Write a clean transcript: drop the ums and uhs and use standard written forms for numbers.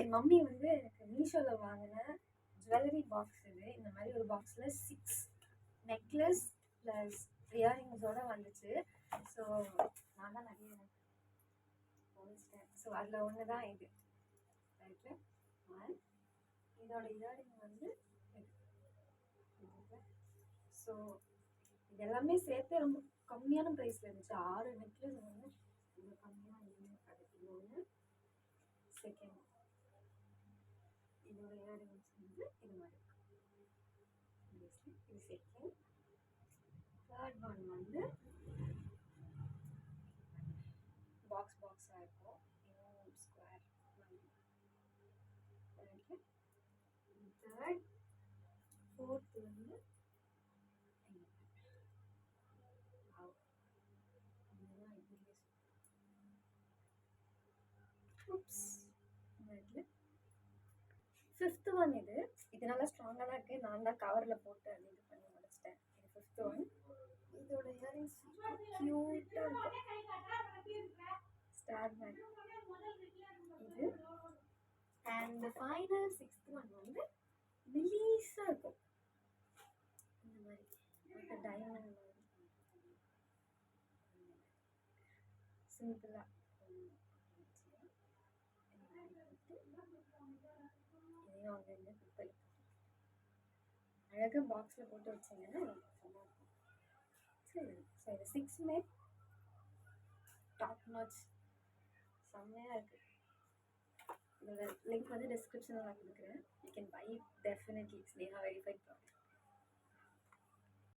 என் mummy வந்து எனக்கு மீஷோவில் வாங்கின ஜுவல்லரி பாக்ஸ் இது. இந்த மாதிரி ஒரு பாக்ஸில் 6 நெக்லஸ் ப்ளஸ் இயரிங்ஸோடு வந்துச்சு. ஸோ நான் தான் நிறைய போனிச்சிட்டேன். ஸோ அதில் ஒன்று தான் இது. ரைட்டு. அண்ட் இதோட இயரிங் வந்து இது. ஸோ இது எல்லாமே சேர்த்து ரொம்ப கம்மியான ப்ரைஸில் இருந்துச்சு. 6 நெக்லஸ் வந்து ரொம்ப கம்மியாக கிடைக்குது. ஒன்று. செகண்ட் இதோட இயரிங்ஸ் வந்து இது மாதிரி இருக்கும். இது செகண்ட். தேர்ட் ஒன் வந்து பாக்ஸாக இருக்கும். Square third. ஃபோர்த் வந்து ஃபிஃப்த் ஒன் இது. இது நல்லா ஸ்ட்ராங்காக தான் இருக்குது. நான் தான் கவரில் போட்டு அது இது பண்ணி முடிச்சிட்டேன். இது ஃபிஃப்த் ஒன். இதோட இயரிங்ஸ் க்யூட்டாக இருக்கும். ஸ்டார் மேக் இது. அண்ட் ஃபைனல் சிக்ஸ்த் ஒன் வந்து மெலீஸாக இருக்கும். இந்த மாதிரி ஒரு டைமண்ட் மாதிரி சிம்பிளாக இதையும் அங்கங்கே குப்பை அழகாக பாக்ஸில் போட்டு வச்சிங்கன்னா சரி. ஸோ இது 6மே டாப் நாச் செம்மையாக இருக்குது. இதோட லிங்க் வந்து டிஸ்கிரிப்ஷனில் நான் கொடுக்குறேன். You can buy it definitely. Sneha verified product.